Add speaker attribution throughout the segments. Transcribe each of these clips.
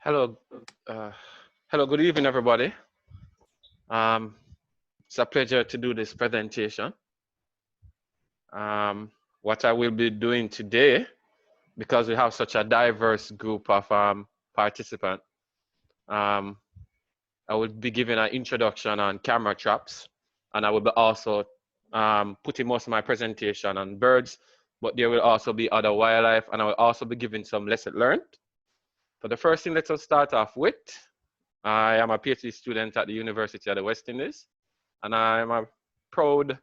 Speaker 1: Hello, uh, hello. Good evening, everybody. Um, it's a pleasure to do this presentation. What I will be doing today, because we have such a diverse group of participants, um, I will be giving an introduction on camera traps, and I will be also putting most of my presentation on birds, but there will also be other wildlife, and I will also be giving some lessons learned. For the first thing, let us start off with. I am a PhD student at the University of the West Indies, and I'm a proud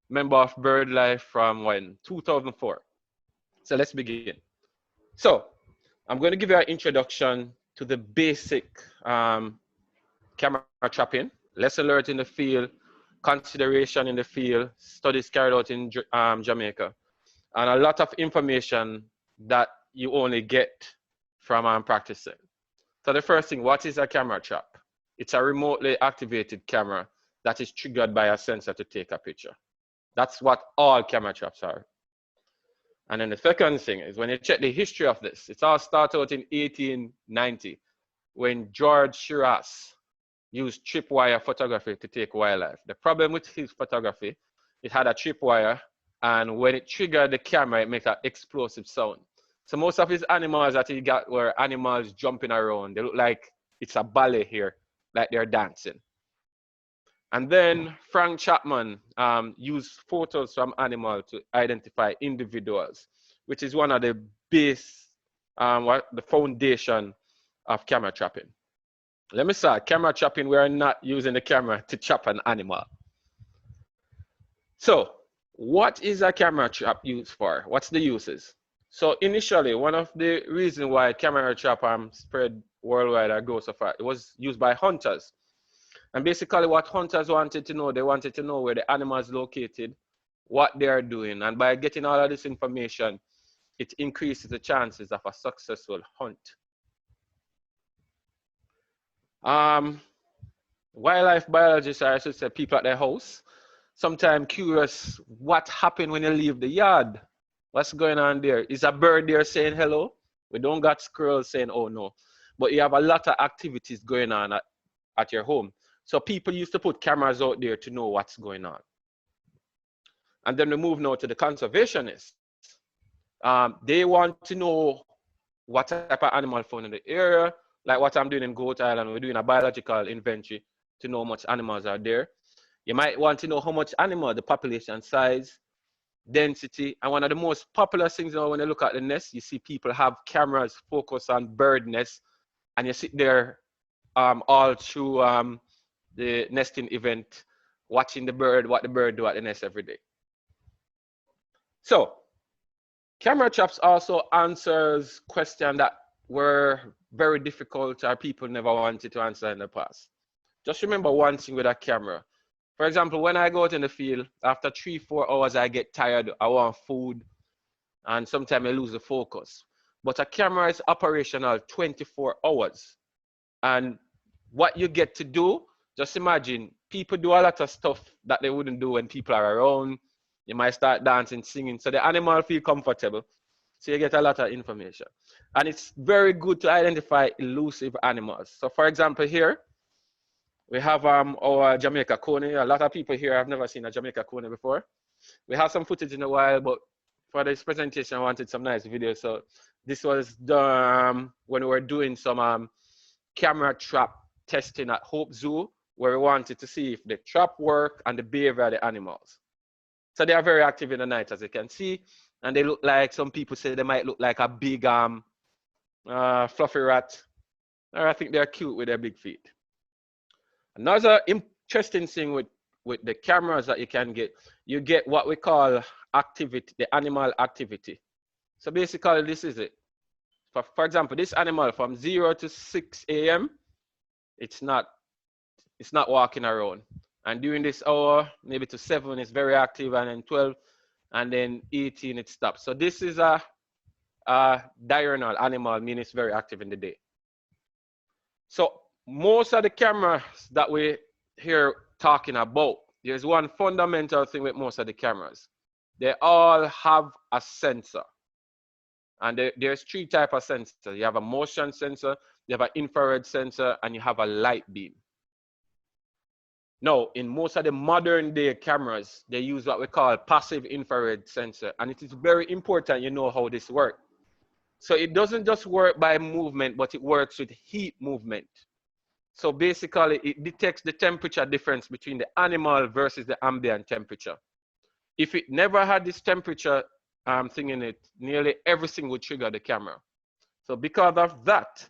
Speaker 1: member of BirdLife from 2004. So let's begin. So I'm going to give you an introduction to the basic camera trapping, lesson learned in the field, consideration in the field, studies carried out in Jamaica, and a lot of information that you only get from practicing. So the first thing, what is a camera trap? It's a remotely activated camera that is triggered by a sensor to take a picture. That's what all camera traps are. And then the second thing is when you check the history of this, it all started out in 1890 when George Shiras used tripwire photography to take wildlife. The problem with his photography, it had a tripwire, and when it triggered the camera, it makes an explosive sound. So most of his animals that he got were animals jumping around. They look like it's a ballet here, like they're dancing. And then Frank Chapman used photos from animals to identify individuals, which is one of the base, the foundation of camera trapping. Let me start. Camera trapping, we are not using the camera to trap an animal. So what is a camera trap used for? What's the uses? So initially, one of the reasons why camera trap spread worldwide or grow so far, it was used by hunters. And basically what hunters wanted to know, they wanted to know where the animal is located, what they are doing. And by getting all of this information, it increases the chances of a successful hunt. Wildlife biologists, or I should say people at their house, sometimes curious what happened when you leave the yard. What's going on there? Is a bird there saying hello? We don't got squirrels saying, oh no. But you have a lot of activities going on at your home. So people used to put cameras out there to know what's going on. And then we move now to the conservationists. They want to know what type of animal found in the area, like what I'm doing in Goat Island. We're doing a biological inventory to know how much animals are there. You might want to know how much animal, the population size, density. And one of the most popular things now when you look at the nest, you see people have cameras focused on bird nests, and you sit there all through the nesting event, watching the bird, what the bird do at the nest every day. So camera traps also answers questions that were very difficult or people never wanted to answer in the past. Just remember one thing with a camera. For example, when I go out in the field, after 3-4 hours, I get tired, I want food, and sometimes I lose the focus. But a camera is operational 24 hours. And what you get to do, just imagine, people do a lot of stuff that they wouldn't do when people are around. You might start dancing, singing, so the animal feel comfortable. So you get a lot of information. And it's very good to identify elusive animals. So for example, here, we have our Jamaica coney. A lot of people here have never seen a Jamaica coney before. We have some footage in a while, but for this presentation, I wanted some nice videos. So this was done when we were doing some camera trap testing at Hope Zoo, where we wanted to see if the trap work and the behavior of the animals. So they are very active in the night, as you can see, and they look like, some people say they might look like a big fluffy rat, or I think they're cute with their big feet. Another interesting thing with the cameras that you can get, you get what we call activity, the animal activity. So basically this is it. For example, this animal from 0 to 6 a.m., it's not walking around. And during this hour, maybe to 7, it's very active, and then 12, and then 18, it stops. So this is a diurnal animal, meaning it's very active in the day. So most of the cameras that we hear talking about, there's one fundamental thing with most of the cameras. They all have a sensor. And there's 3 types of sensors. You have a motion sensor, you have an infrared sensor, and you have a light beam. Now, in most of the modern day cameras, they use what we call passive infrared sensor. And it is very important you know how this works. So it doesn't just work by movement, but it works with heat movement. So basically, it detects the temperature difference between the animal versus the ambient temperature. If it never had this temperature thing in it, nearly everything would trigger the camera. So because of that,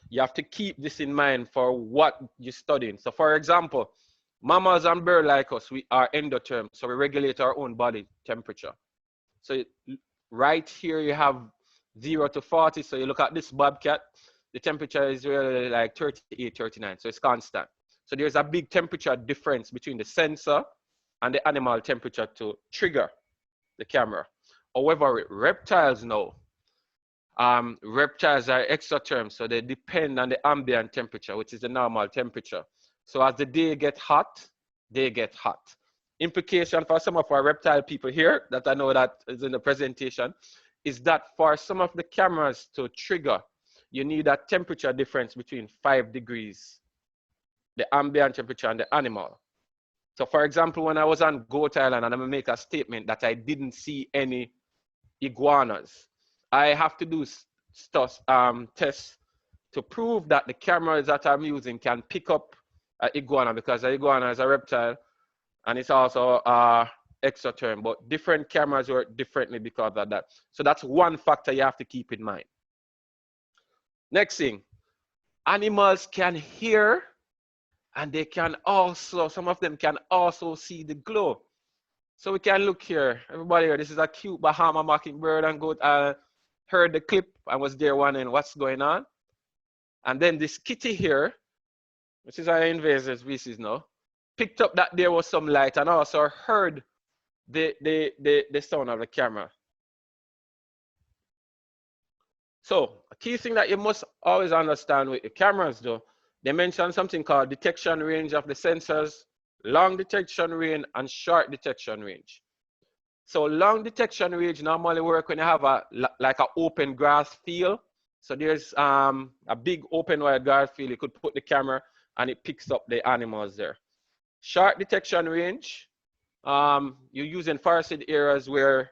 Speaker 1: you have to keep this in mind for what you're studying. So for example, mammals and birds like us, we are endotherm, so we regulate our own body temperature. So right here you have 0 to 40. So you look at this bobcat, the temperature is really like 38, 39. So it's constant. So there's a big temperature difference between the sensor and the animal temperature to trigger the camera. However, with reptiles now, reptiles are exotherm, so they depend on the ambient temperature, which is the normal temperature. So as the day gets hot, they get hot. Implication for some of our reptile people here that I know that is in the presentation is that for some of the cameras to trigger, you need a temperature difference between 5 degrees, the ambient temperature and the animal. So for example, when I was on Goat Island and I'm gonna make a statement that I didn't see any iguanas, I have to do tests to prove that the cameras that I'm using can pick up an iguana, because an iguana is a reptile and it's also exotherm, but different cameras work differently because of that. So that's one factor you have to keep in mind. Next thing, animals can hear, and they can also, some of them can also see the glow. So we can look here, everybody here, this is a cute Bahama mockingbird and goat. Heard the clip and was there wondering what's going on. And then this kitty here, which is an invasive species now, picked up that there was some light and also heard the sound of the camera. So a key thing that you must always understand with the cameras though, they mentioned something called detection range of the sensors, long detection range and short detection range. So long detection range normally work when you have like an open grass field. So there's a big open wide grass field, you could put the camera and it picks up the animals there. Short detection range, you're using forested areas where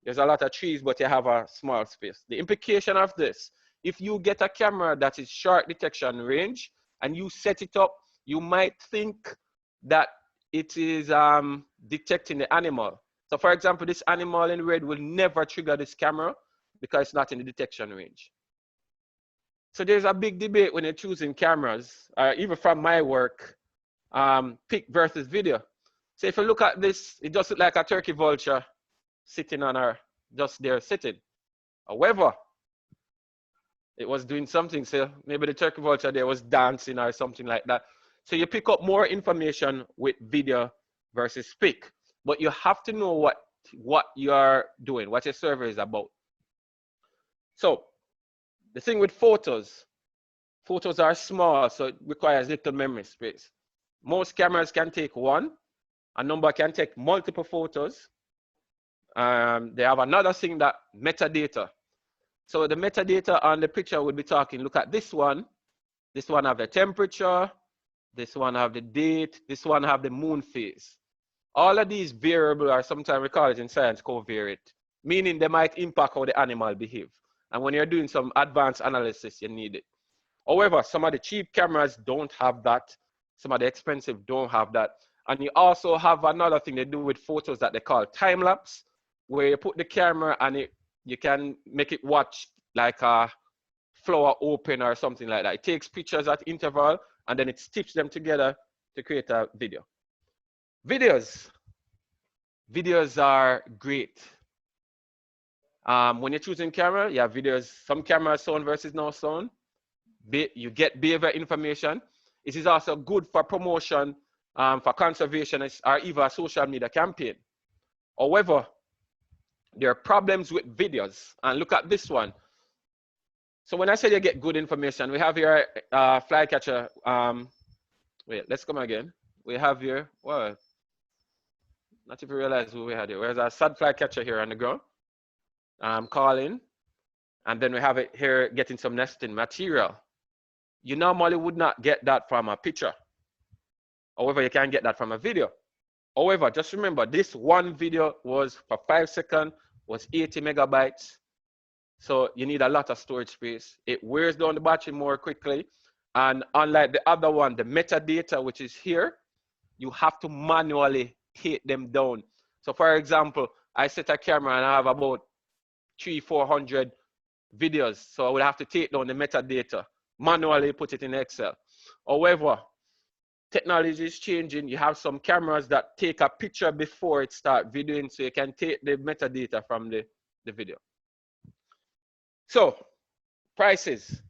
Speaker 1: there's a lot of trees, but you have a small space. The implication of this, if you get a camera that is short detection range and you set it up, you might think that it is detecting the animal. So for example, this animal in red will never trigger this camera because it's not in the detection range. So there's a big debate when you're choosing cameras, even from my work, pic versus video. So if you look at this, it does look like a turkey vulture sitting on her, just there sitting. However, it was doing something, so maybe the turkey vulture there was dancing or something like that. So you pick up more information with video versus pic, but you have to know what you're doing, what your survey is about. So the thing with photos are small, so it requires little memory space. Most cameras can take one, a number can take multiple photos. They have another thing, that metadata. So the metadata on the picture would be talking, look at this one have the temperature, this one have the date, this one have the moon phase. All of these variables are sometimes we call it in science covariate, meaning they might impact how the animal behave. And when you're doing some advanced analysis, you need it. However, some of the cheap cameras don't have that. Some of the expensive don't have that. And you also have another thing they do with photos that they call time lapse, where you put the camera and you can make it watch like a flower open or something like that. It takes pictures at interval and then it stitches them together to create a video. Videos are great. When you're choosing camera, you have videos, some cameras sound versus no sound. You get behavior information. It is also good for promotion, for conservationists, or even a social media campaign. However, there are problems with videos. And look at this one. So when I say you get good information, we have here flycatcher. Wait, let's come again. We have here, well, not if you realize who we had here. There's a sad flycatcher here on the ground. Calling. And then we have it here getting some nesting material. You normally would not get that from a picture. However, you can get that from a video. However, just remember, this one video was for 5 seconds, was 80 megabytes. So you need a lot of storage space. It wears down the battery more quickly. And unlike the other one, the metadata, which is here, you have to manually take them down. So for example, I set a camera and I have about 300-400 videos. So I would have to take down the metadata, manually put it in Excel. However, technology is changing. You have some cameras that take a picture before it starts videoing, so you can take the metadata from the video. So prices,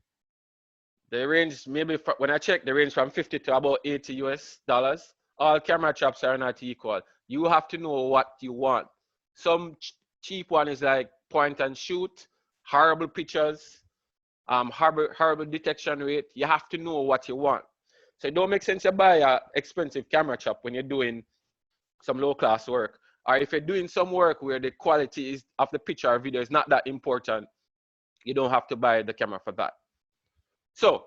Speaker 1: they range, maybe when I check, they range from 50 to about $80 US. All camera shops are not equal. You have to know what you want. Some cheap one is like point and shoot, horrible pictures, horrible detection rate. You have to know what you want. So it don't make sense to buy an expensive camera shop when you're doing some low class work. Or if you're doing some work where the quality is of the picture or video is not that important, you don't have to buy the camera for that. So,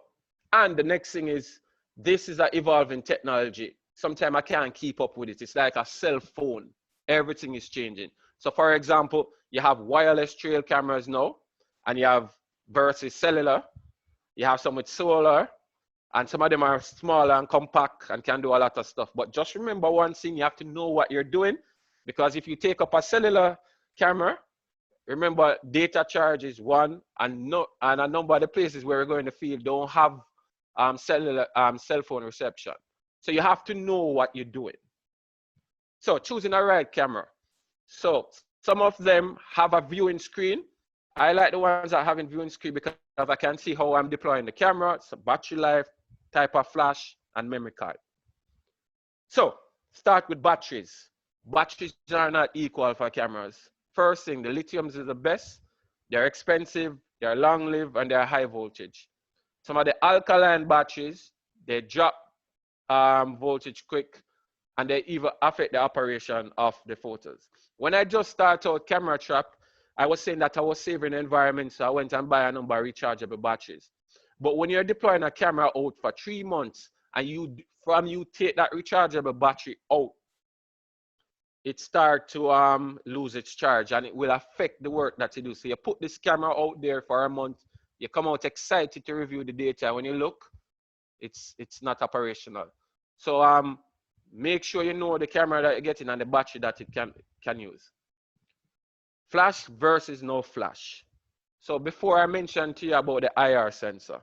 Speaker 1: and the next thing is, this is an evolving technology. Sometimes I can't keep up with it. It's like a cell phone. Everything is changing. So for example, you have wireless trail cameras now, and you have versus cellular. You have some with solar, and some of them are smaller and compact and can do a lot of stuff. But just remember one thing, you have to know what you're doing, because if you take up a cellular camera, remember data charge is one, and a number of the places where we're going to field don't have cellular cell phone reception. So you have to know what you're doing. So choosing a right camera. So some of them have a viewing screen. I like the ones that have a viewing screen because I can see how I'm deploying the camera, so battery life, type of flash, and memory card. So start with batteries. Batteries are not equal for cameras. First thing, the lithiums is the best. They're expensive, they're long-lived, and they're high voltage. Some of the alkaline batteries, they drop voltage quick, and they even affect the operation of the photos. When I just started out camera trap, I was saying that I was saving the environment, so I went and buy a number of rechargeable batteries. But when you're deploying a camera out for 3 months, and you take that rechargeable battery out, it starts to lose its charge, and it will affect the work that you do. So you put this camera out there for a month, you come out excited to review the data. When you look, it's not operational. So make sure you know the camera that you're getting and the battery that it can use. Flash versus no flash. So before I mentioned to you about the IR sensor,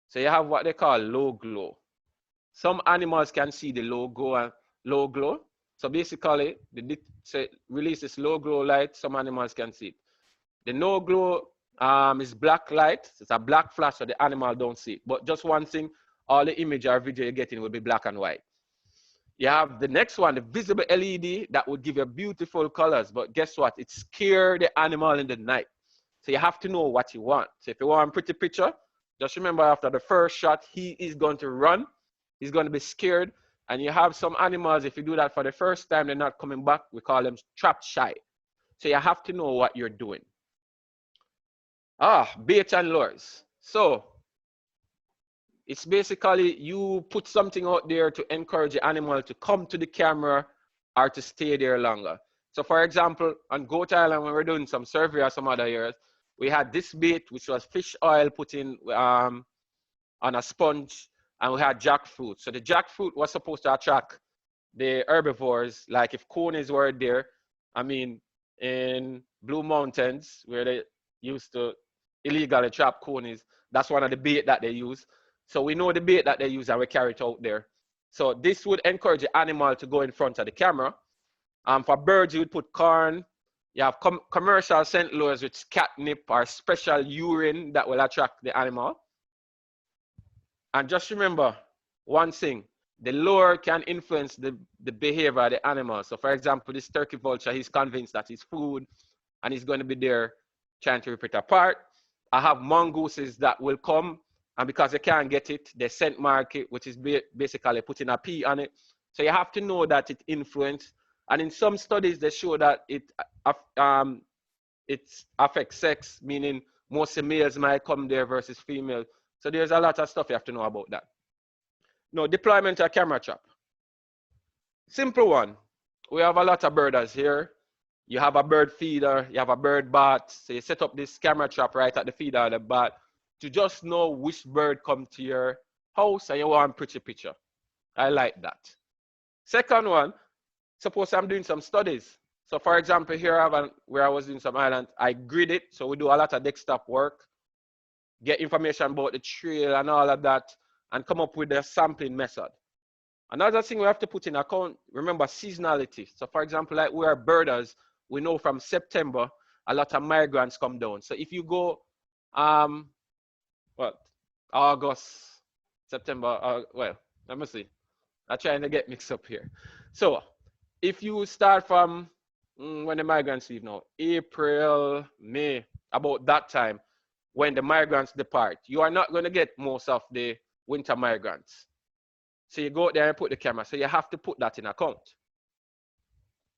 Speaker 1: so you have what they call low glow. Some animals can see the low glow. So basically, it releases low glow light. Some animals can see it. The no glow is black light. It's a black flash, so the animal don't see it. But just one thing, all the image or video you're getting will be black and white. You have the next one, the visible LED, that would give you beautiful colors. But guess what? It scares the animal in the night. So you have to know what you want. So if you want a pretty picture, just remember after the first shot, he is going to run. He's going to be scared. And you have some animals, if you do that for the first time, they're not coming back. We call them trap shy. So you have to know what you're doing. Bait and lures. So it's basically you put something out there to encourage the animal to come to the camera or to stay there longer. So for example, on Goat Island, when we're doing some survey or some other years, we had this bait, which was fish oil put in on a sponge, and we had jackfruit. So the jackfruit was supposed to attract the herbivores, like if conies were there. I mean, in Blue Mountains, where they used to illegally trap conies, that's one of the bait that they use. So we know the bait that they use and we carry it out there. So this would encourage the animal to go in front of the camera. For birds, you would put corn. You have commercial scent lures with catnip or special urine that will attract the animal. And just remember one thing, the lure can influence the behavior of the animal. So for example, this turkey vulture, he's convinced that it's food and he's going to be there trying to rip it apart. I have mongooses that will come, and because they can't get it, they scent mark it, which is basically putting a P on it. So you have to know that it influences. And in some studies, they show that it affects sex, meaning most males might come there versus females. So there's a lot of stuff you have to know about that. Now, deployment of camera trap. Simple one. We have a lot of birders here. You have a bird feeder, you have a bird bath. So you set up this camera trap right at the feeder of the bath to just know which bird come to your house and you want a pretty picture. I like that. Second one, suppose I'm doing some studies. So for example, here where I was doing some island, I grid it. So we do a lot of desktop work, get information about the trail and all of that, and come up with a sampling method. Another thing we have to put in account, remember seasonality. So for example, like we are birders, we know from September, a lot of migrants come down. So if you go, August, September, well, let me see. I'm trying to get mixed up here. So if you start from when the migrants leave now, April, May, about that time, when the migrants depart, you are not going to get most of the winter migrants. So you go out there and put the camera. So you have to put that in account.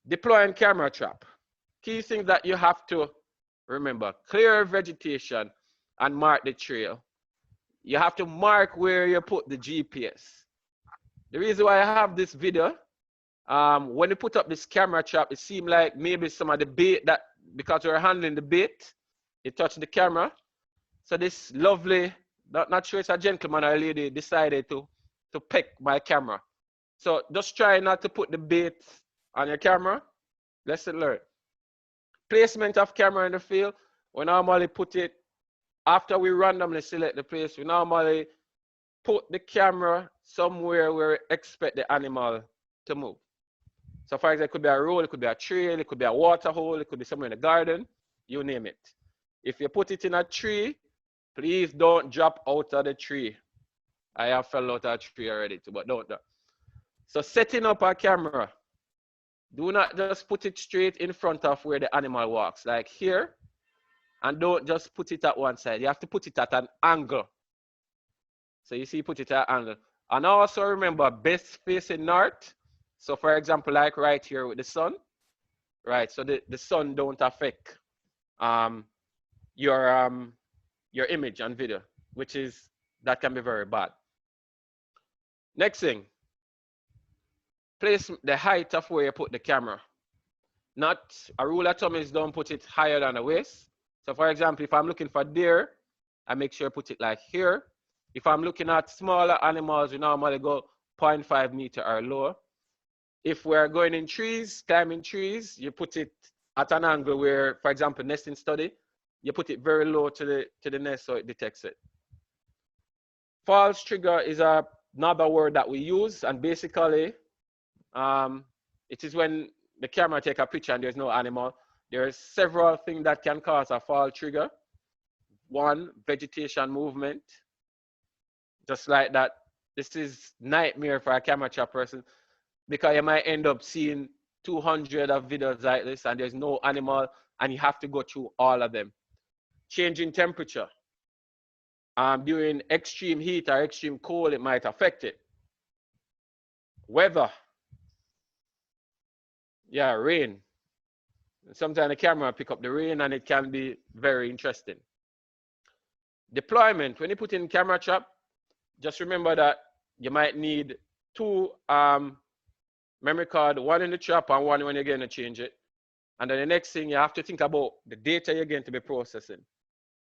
Speaker 1: Deploying camera trap. Key things that you have to remember: clear vegetation and mark the trail. You have to mark where you put the GPS. The reason why I have this video, when you put up this camera trap, it seemed like maybe some of the bait that, because we're handling the bait, it touched the camera. So this lovely, not sure it's a gentleman or a lady, decided to peck my camera. So just try not to put the bait on your camera. Lesson learned. Placement of camera in the field. We normally put it, after we randomly select the place, we normally put the camera somewhere where we expect the animal to move. So for example, it could be a road, it could be a trail, it could be a water hole, it could be somewhere in the garden, you name it. If you put it in a tree, please don't drop out of the tree. I have fell out of a tree already too, but don't. So setting up a camera, do not just put it straight in front of where the animal walks, like here, and don't just put it at one side. You have to put it at an angle. So you see, put it at an angle. And also remember, best facing north. So for example, like right here with the sun, right? So the sun don't affect your image and video, that can be very bad. Next thing, place the height of where you put the camera. Not a rule of thumb is don't put it higher than the waist. So for example, if I'm looking for deer, I make sure I put it like here. If I'm looking at smaller animals, we normally go 0.5 meter or lower. If we're going in trees, climbing trees, you put it at an angle where, for example, nesting study, you put it very low to the nest so it detects it. False trigger is another word that we use, and basically it is when the camera take a picture and there's no animal. There are several things that can cause a false trigger. One, vegetation movement. Just like that, this is nightmare for a camera trap person, because you might end up seeing 200 of videos like this and there's no animal and you have to go through all of them. Changing temperature. During extreme heat or extreme cold, it might affect it. Weather. Yeah, rain. Sometimes the camera pick up the rain and it can be very interesting. Deployment. When you put in camera trap, just remember that you might need two memory card, one in the trap and one when you're going to change it. And then the next thing, you have to think about the data you're going to be processing.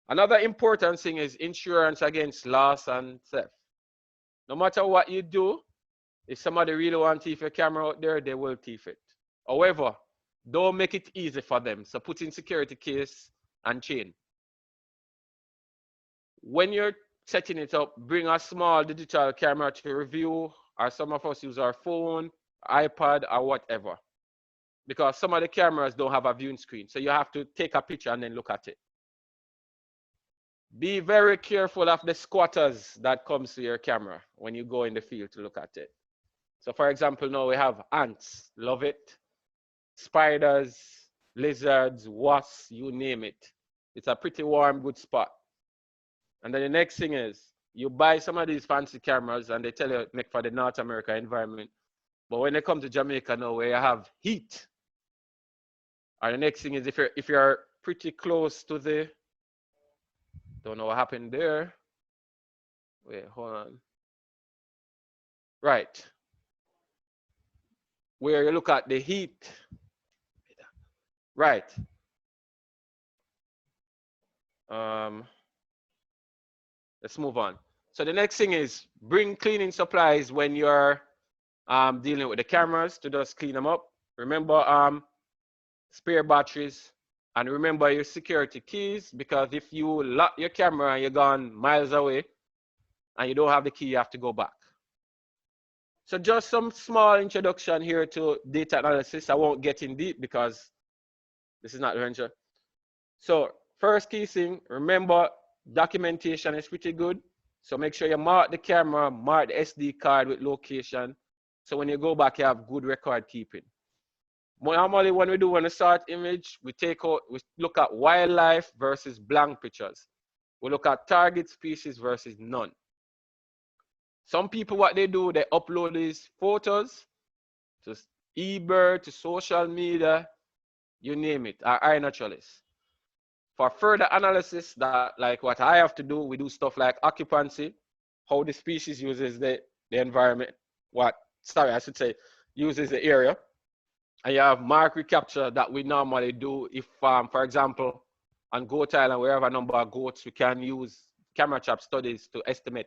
Speaker 1: Another important thing is insurance against loss and theft. No matter what you do, if somebody really wants to thief your camera out there, they will thief it. However, don't make it easy for them. So put in security case and chain. When you're setting it up, bring a small digital camera to review, or some of us use our phone, iPad, or whatever. Because some of the cameras don't have a viewing screen. So you have to take a picture and then look at it. Be very careful of the squatters that comes to your camera when you go in the field to look at it. So for example, now we have ants, love it. Spiders, lizards, wasps, you name it. It's a pretty warm, good spot. And then the next thing is, you buy some of these fancy cameras and they tell you make for the North America environment. But when they come to Jamaica now, where you have heat, or the next thing is if you're pretty close to the, don't know what happened there. Wait, hold on. Right. Where you look at the heat. Right. Um, let's move on. So the next thing is bring cleaning supplies when you're dealing with the cameras to just clean them up. Remember spare batteries, and remember your security keys, because if you lock your camera and you're gone miles away and you don't have the key, you have to go back. So just some small introduction here to data analysis. I won't get in deep because this is not the venture. So first key thing, remember documentation is pretty good. So make sure you mark the camera, mark the SD card with location. So when you go back, you have good record keeping. Normally when we do an start image, we look at wildlife versus blank pictures. We look at target species versus none. Some people, what they do, they upload these photos to eBird, to social media, you name it, are iNaturalist. For further analysis, that like what I have to do, we do stuff like occupancy, how the species uses the environment, I should say, uses the area. And you have mark recapture that we normally do if, for example, on Goat Island, we have a number of goats, we can use camera trap studies to estimate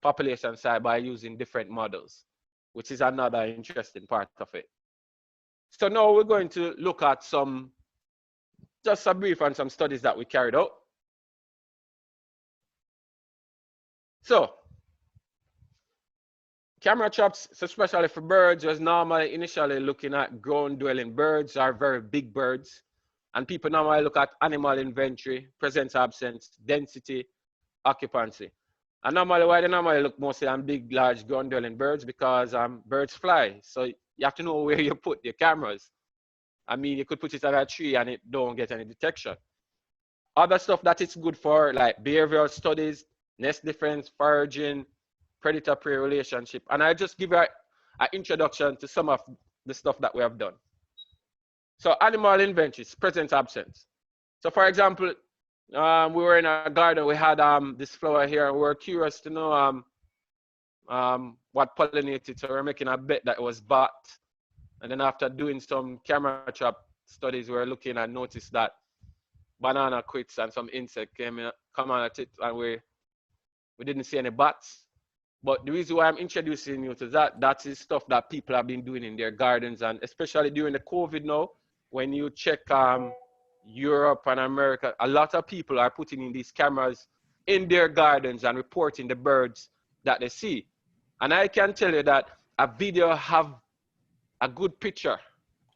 Speaker 1: population size by using different models, which is another interesting part of it. So now we're going to look at just a brief on some studies that we carried out. So, camera traps, especially for birds, was normally initially looking at ground dwelling birds or very big birds. And people normally look at animal inventory, presence, absence, density, occupancy. And normally, why they normally look mostly on big, large ground dwelling birds, because birds fly. So you have to know where you put your cameras. I mean, you could put it on a tree and it don't get any detection. Other stuff that it's good for, like behavioral studies, nest defense, foraging, predator-prey relationship. And I just give you an introduction to some of the stuff that we have done. So animal inventory, presence, absence. So for example, we were in a garden, we had this flower here, and we were curious to know what pollinated, so we were making a bet that it was bat. And then after doing some camera trap studies, we were looking and noticed that banana quits and some insect come on at it, and we didn't see any bats. But the reason why I'm introducing you to that is stuff that people have been doing in their gardens, and especially during the COVID now, when you check Europe and America, a lot of people are putting in these cameras in their gardens and reporting the birds that they see. And I can tell you that a video have a good picture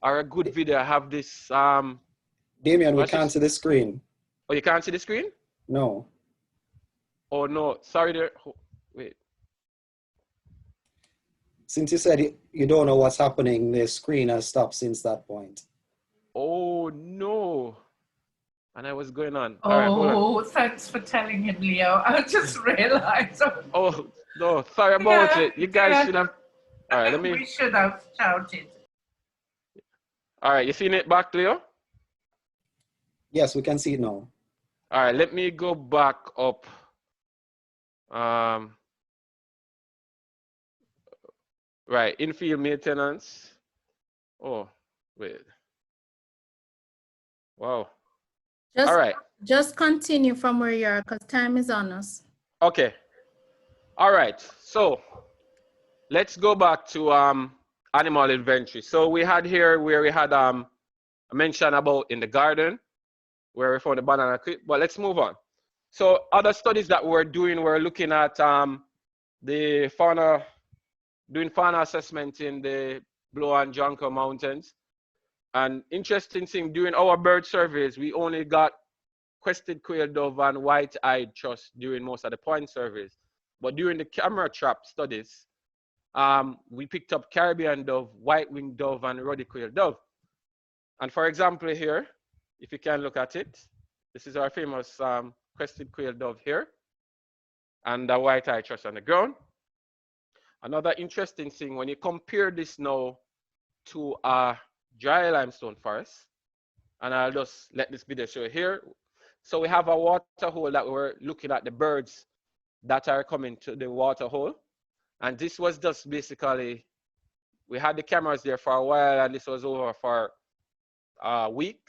Speaker 1: or a good video have this
Speaker 2: Damion, we can't see the screen.
Speaker 1: Oh, you can't see the screen?
Speaker 2: No.
Speaker 1: Oh no, sorry there. Wait.
Speaker 2: Since you said you don't know what's happening, the screen has stopped since that point.
Speaker 1: Oh no. And I was going on.
Speaker 3: Oh,
Speaker 1: all right, hold
Speaker 3: on. Thanks for telling him, Leo. I just realized.
Speaker 1: Oh no, sorry about it. You guys should have. All right,
Speaker 3: We should have shouted.
Speaker 1: All right, you seen it back, Leo?
Speaker 2: Yes, we can see it now.
Speaker 1: All right, let me go back up. Right, infield maintenance. Oh, wait. Wow. All right.
Speaker 4: Just continue from where you are, because time is on us.
Speaker 1: Okay. All right. So let's go back to animal inventory. So we had here where we had a mention about in the garden where we found the banana tree, but let's move on. So other studies that we're doing, we're looking at the fauna, doing fauna assessment in the Blow and Jonker Mountains. And interesting thing, during our bird surveys, we only got crested quail dove and white-eyed thrush during most of the point surveys. But during the camera trap studies, we picked up Caribbean dove, white-winged dove, and ruddy quail dove. And for example here, if you can look at it, this is our famous crested quail dove here, and the white-eyed thrush on the ground. Another interesting thing, when you compare this now to a dry limestone forest, and I'll just let this video show here. So we have a water hole that we're looking at the birds that are coming to the water hole. And this was just basically, we had the cameras there for a while, and this was over for a week.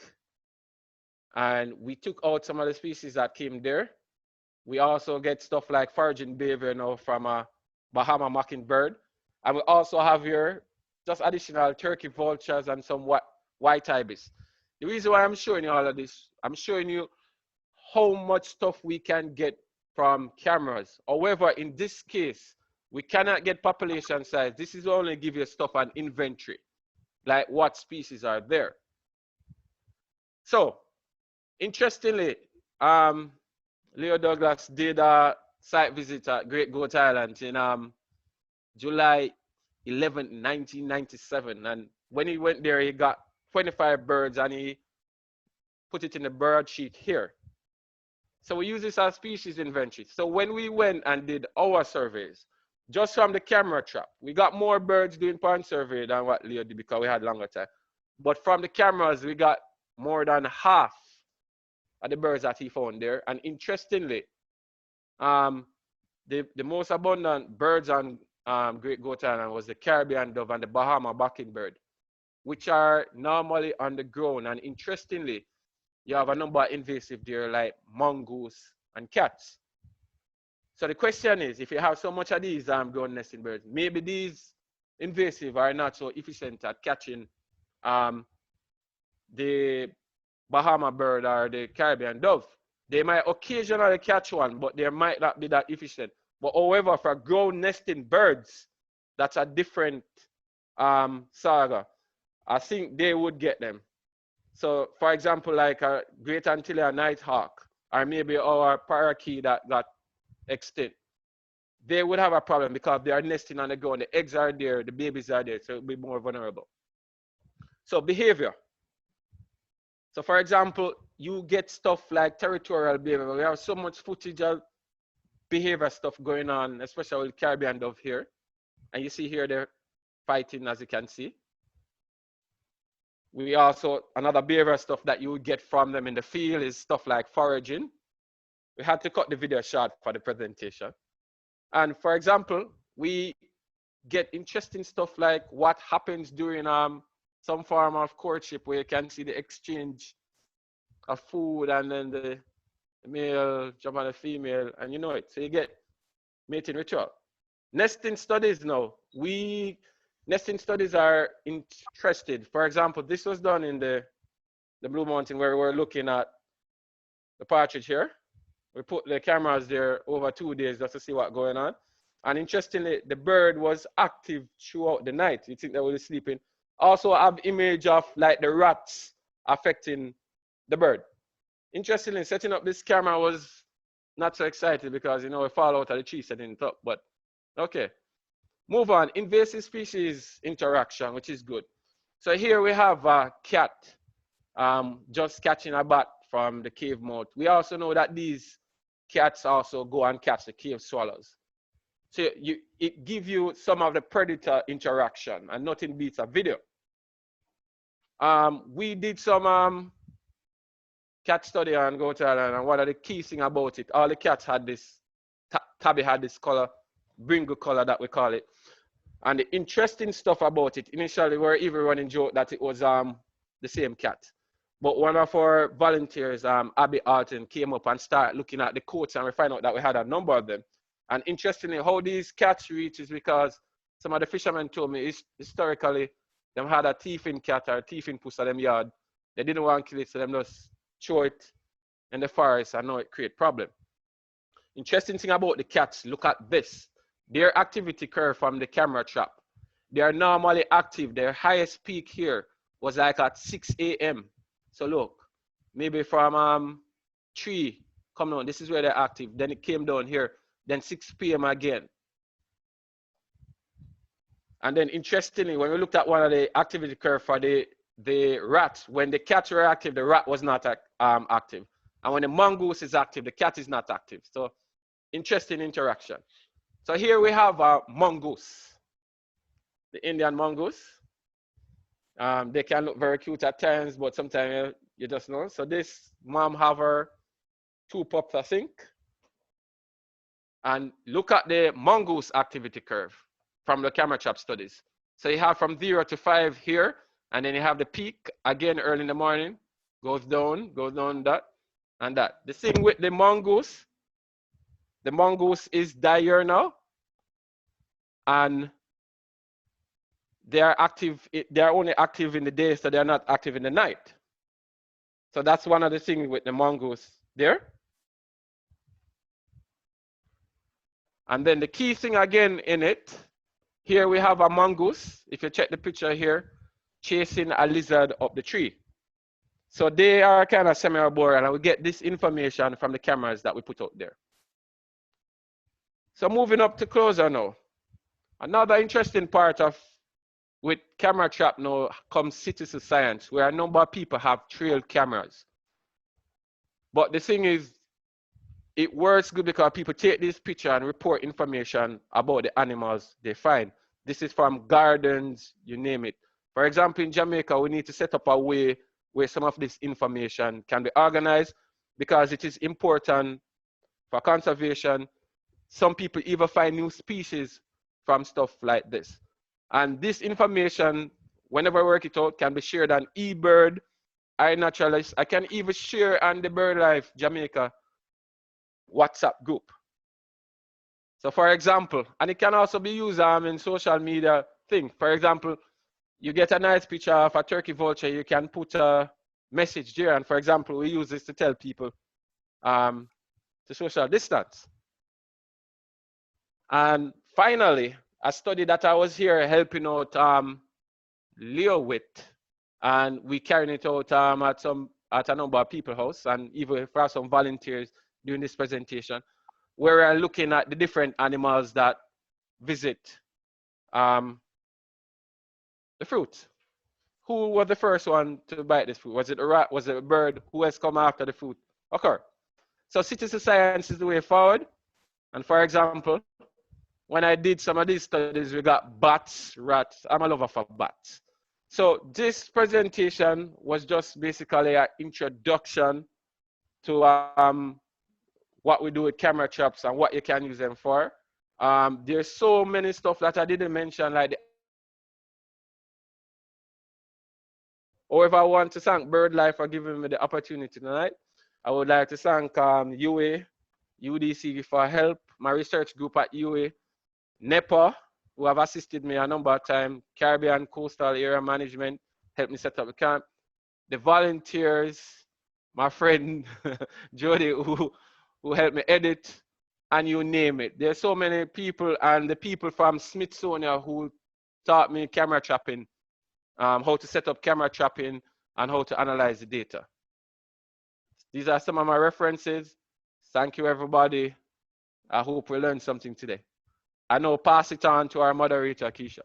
Speaker 1: And we took out some of the species that came there. We also get stuff like foraging beaver now from a Bahama mockingbird. And we also have here just additional turkey vultures and some white ibis. The reason why I'm showing you all of this, I'm showing you how much stuff we can get from cameras. However, in this case, we cannot get population size. This is only give you stuff on inventory, like what species are there. So, interestingly, Leo Douglas did a site visit at Great Goat Island in July 11, 1997. And when he went there, he got 25 birds and he put it in the bird sheet here. So we use this as species inventory. So when we went and did our surveys, just from the camera trap, we got more birds doing pond survey than what Leo did because we had longer time. But from the cameras, we got more than half of the birds that he found there. And interestingly, the most abundant birds on Great Goat Island was the Caribbean dove and the Bahama mockingbird, which are normally on the ground. And interestingly, you have a number of invasive there like mongoose and cats. So the question is, if you have so much of these ground nesting birds, maybe these invasive are not so efficient at catching the Bahama bird or the Caribbean dove. They might occasionally catch one, but they might not be that efficient. But however, for ground nesting birds, that's a different saga. I think they would get them. So, for example, like a Great Antilles nighthawk, or maybe our parakeet that got extinct, they would have a problem because they are nesting on the ground. The eggs are there, the babies are there, so it'll be more vulnerable. So, behavior. So, for example, you get stuff like territorial behavior. We have so much footage of behavior stuff going on, especially with Caribbean dove here. And you see here they're fighting, as you can see. We also, another behavior stuff that you would get from them in the field is stuff like foraging. We had to cut the video short for the presentation. And for example, we get interesting stuff like what happens during some form of courtship where you can see the exchange of food and then the male jump on the female and you know it. So you get mating ritual. Nesting studies now. Nesting studies are interested. For example, this was done in the Blue Mountain where we're looking at the partridge here. We put the cameras there over 2 days just to see what's going on. And interestingly, the bird was active throughout the night. You think they were sleeping. Also have image of like the rats affecting the bird. Interestingly, setting up this camera was not so excited because, you know, we fall out of the tree setting it up, but okay. Move on, invasive species interaction, which is good. So here we have a cat just catching a bat from the cave mouth. We also know that these cats also go and catch the cave swallows. So it gives you some of the predator interaction and nothing beats a video. We did some cat study on Goat Island, and one of the key things about it, all the cats had this, tabby had this color, Bringo color that we call it. And the interesting stuff about it, initially we were even running joke that it was the same cat. But one of our volunteers, Abby Alton, came up and started looking at the coats and we found out that we had a number of them. And interestingly, how these cats reach is because some of the fishermen told me historically, them had a thieving cat or a thieving puss at them yard. They didn't want to kill it, so them just throw it in the forest and now it create problem. Interesting thing about the cats, look at this. Their activity curve from the camera trap. They are normally active. Their highest peak here was like at 6 a.m. So look, maybe from 3 come on, this is where they're active. Then it came down here, then 6 p.m. again. And then interestingly, when we looked at one of the activity curve for the rat, when the cats were active, the rat was not active. And when the mongoose is active, the cat is not active. So interesting interaction. So here we have a mongoose, the Indian mongoose. They can look very cute at times, but sometimes you just know. So this mom have her 2 pups, I think. and look at the mongoose activity curve from the camera trap studies. So you have from 0 to 5 here, and then you have the peak again early in the morning, goes down, that, and that. The thing with the mongoose is diurnal, and they are only active in the day, so they're not active in the night. So that's one of the things with the mongoose there. And then the key thing again in it, here we have a mongoose, if you check the picture here, chasing a lizard up the tree. So they are kind of semi-arboreal, and we get this information from the cameras that we put out there. So moving up to closer now. Another interesting part of with camera trap now comes citizen science, where a number of people have trail cameras. But the thing is, it works good because people take this picture and report information about the animals they find. This is from gardens, you name it. For example, in Jamaica, we need to set up a way where some of this information can be organized, because it is important for conservation. Some people even find new species from stuff like this. And this information, whenever I work it out, can be shared on eBird, iNaturalist. I can even share on the BirdLife Jamaica WhatsApp group. So for example, and it can also be used in social media thing. For example, you get a nice picture of a turkey vulture, you can put a message there. And for example, we use this to tell people to social distance. And finally, a study that I was here helping out Leo with, and we carrying it out at a number of people's house, and even for some volunteers doing this presentation, where we're looking at the different animals that visit the fruit. Who was the first one to bite this fruit? Was it a rat? Was it a bird? Who has come after the fruit? Okay. So citizen science is the way forward. And for example, when I did some of these studies, we got bats, rats. I'm a lover for bats. So this presentation was just basically an introduction to what we do with camera traps and what you can use them for. There's so many stuff that I didn't mention, like or if I want to thank BirdLife for giving me the opportunity tonight, I would like to thank UA, UDC for help, my research group at UA, NEPA, who have assisted me a number of times, Caribbean Coastal Area Management, helped me set up the camp, the volunteers, my friend Jody, who helped me edit, and you name it. There's so many people, and the people from Smithsonian who taught me camera trapping, how to set up camera trapping, and how to analyze the data. These are some of my references. Thank you, everybody. I hope we learned something today. I now pass it on to our moderator, Keisha.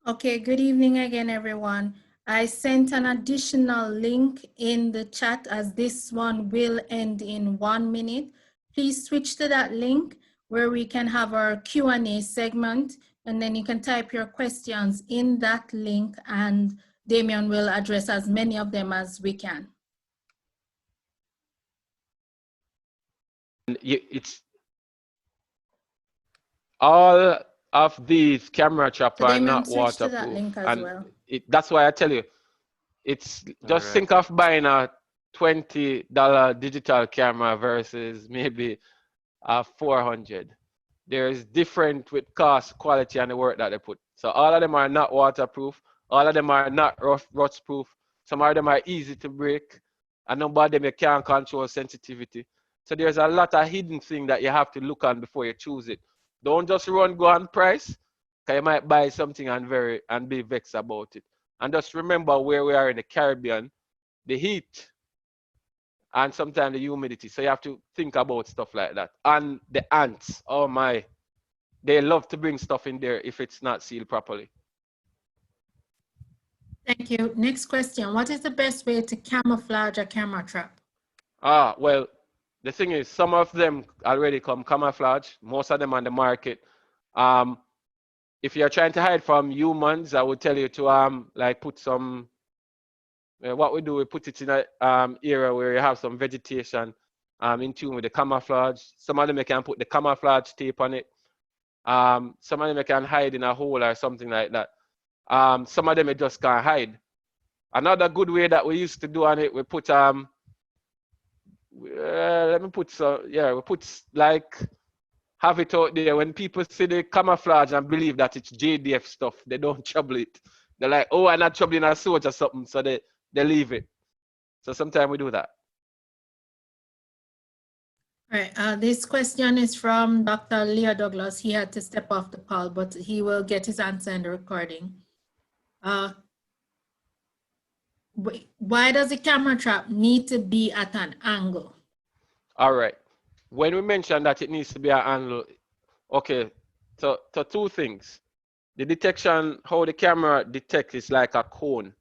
Speaker 4: Okay, good evening again, everyone. I sent an additional link in the chat, as this one will end in 1 minute. Please switch to that link where we can have our Q&A segment, and then you can type your questions in that link, and Damion will address as many of them as we can.
Speaker 1: It's all of these camera traps
Speaker 4: So
Speaker 1: are
Speaker 4: Damion,
Speaker 1: not
Speaker 4: switch to
Speaker 1: waterproof.
Speaker 4: that link as
Speaker 1: And
Speaker 4: well.
Speaker 1: that's why I tell you, it's just think of buying a $20 digital camera versus maybe a $400. There's different with cost, quality, and the work that they put. So all of them are not waterproof. All of them are not rust proof. Some of them are easy to break. A number of them you can't control sensitivity. So there's a lot of hidden things that you have to look on before you choose it. Don't just go on price, because you might buy something and be vexed about it. And just remember where we are in the Caribbean, the heat, and sometimes the humidity. So you have to think about stuff like that. And the ants, oh my, they love to bring stuff in there if it's not sealed properly.
Speaker 4: Thank you. Next question. What is the best way to camouflage a camera trap?
Speaker 1: Well, the thing is, some of them already come camouflage. Most of them on the market. If you're trying to hide from humans, I would tell you to like put some. What we do, we put it in a area where you have some vegetation, in tune with the camouflage. Some of them you can put the camouflage tape on it. Some of them you can hide in a hole or something like that. Some of them you just can't hide. Another good way that we used to do on it, we put let me put we put like have it out there. When people see the camouflage and believe that it's JDF stuff, they don't trouble it. They're like, oh, I'm not troubling a sword or something, so they leave it. So sometimes we do that.
Speaker 4: All right, this question is from Dr. Leo Douglas. He had to step off the call, but he will get his answer in the recording. Why does the camera trap need to be at an angle?
Speaker 1: All right. When we mentioned that it needs to be an angle, okay, so two things. The detection, how the camera detects is like a cone.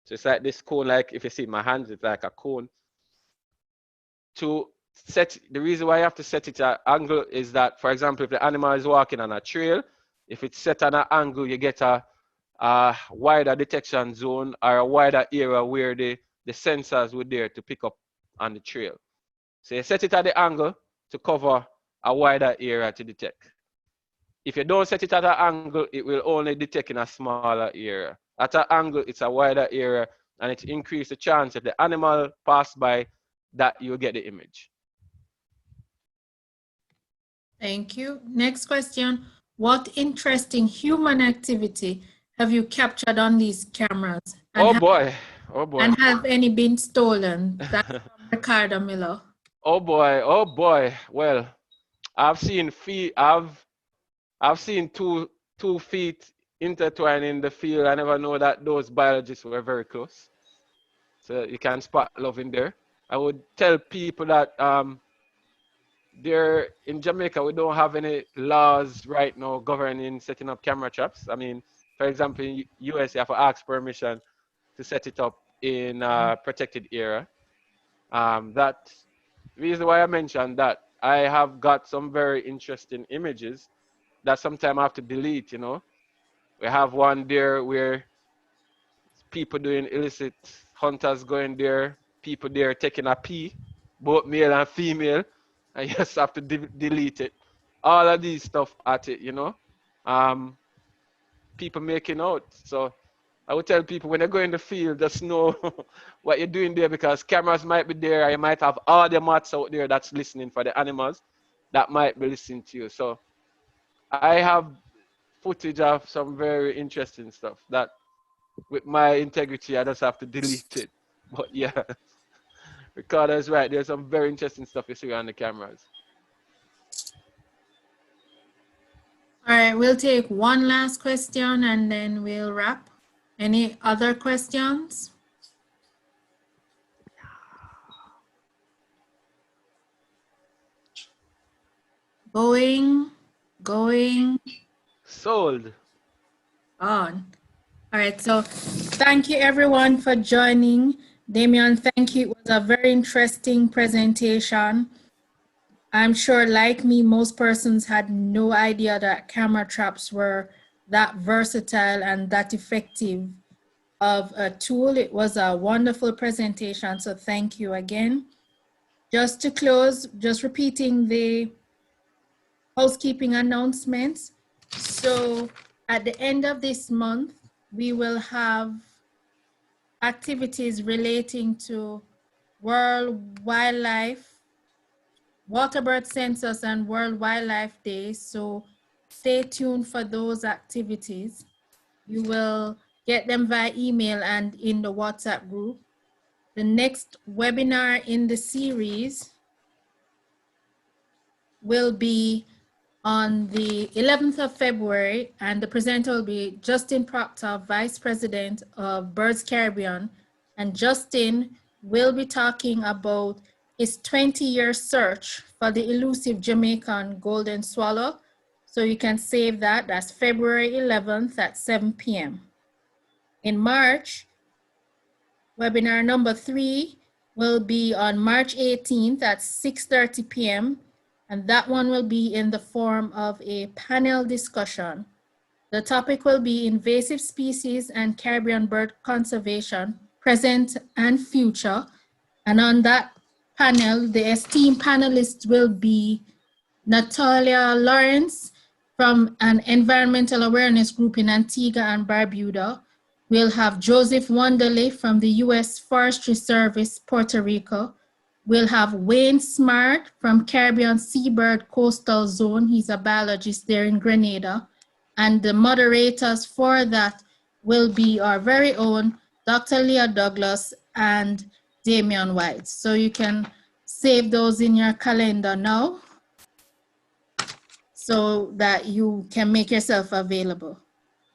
Speaker 1: So it's like this cone, like if you see my hands, it's like a cone. To set, the reason why you have to set it at an angle is that, for example, if the animal is walking on a trail, if it's set at an angle, you get a wider detection zone or a wider area where the sensors were there to pick up on the trail. So you set it at the angle to cover a wider area to detect. If you don't set it at an angle, it will only detect in a smaller area. At an angle, it's a wider area, and it increases the chance if the animal passes by that you'll get the image.
Speaker 4: Thank you. Next question. What interesting human activity have you captured on these cameras? And
Speaker 1: oh boy.
Speaker 4: And have any been stolen? That's from Ricardo Miller.
Speaker 1: Oh boy. Well, I've seen feet. I've seen two feet intertwined in the field. I never know that those biologists were very close. So you can spot love in there. I would tell people that there in Jamaica we don't have any laws right now governing setting up camera traps. I mean, for example, in US you have to ask permission to set it up in a protected area. That reason why I mentioned that I have got some very interesting images that sometimes I have to delete, you know. We have one there where people doing illicit, hunters going there, people there taking a pee, both male and female, and you just have to delete it. All of these stuff at it, you know. People making out. So I would tell people when they go in the field, just know what you're doing there, because cameras might be there. You might have all the mats out there that's listening for the animals that might be listening to you. So I have footage of some very interesting stuff that with my integrity, I just have to delete it. But yeah, Ricardo is right. There's some very interesting stuff you see on the cameras.
Speaker 4: All right, we'll take one last question and then we'll wrap. Any other questions? Going.
Speaker 1: Sold.
Speaker 4: On. All right, so thank you everyone for joining. Damion, thank you. It was a very interesting presentation. I'm sure, like me, most persons had no idea that camera traps were that versatile and that effective of a tool. It was a wonderful presentation, so thank you again. Just to close, just repeating the housekeeping announcements. So at the end of this month, we will have activities relating to World Wildlife, Waterbird Census and World Wildlife Day. So stay tuned for those activities. You will get them via email and in the WhatsApp group. The next webinar in the series will be on the 11th of February, and the presenter will be Justin Proctor, Vice President of Birds Caribbean. And Justin will be talking about his 20-year search for the elusive Jamaican golden swallow. So you can save that. That's February 11th at 7 p.m. In March, webinar number 3 will be on March 18th at 6:30 p.m. And that one will be in the form of a panel discussion. The topic will be invasive species and Caribbean bird conservation, present and future. And on that panel. The esteemed panelists will be Natalia Lawrence from an environmental awareness group in Antigua and Barbuda. We'll have Joseph Wonderly from the U.S. Forestry Service, Puerto Rico. We'll have Wayne Smart from Caribbean Seabird Coastal Zone. He's a biologist there in Grenada. And the moderators for that will be our very own Dr. Leah Douglas and Damion Whyte. So you can save those in your calendar now so that you can make yourself available.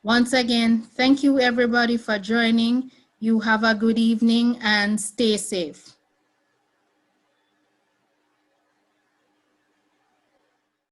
Speaker 4: Once again, thank you everybody for joining. You have a good evening and stay safe.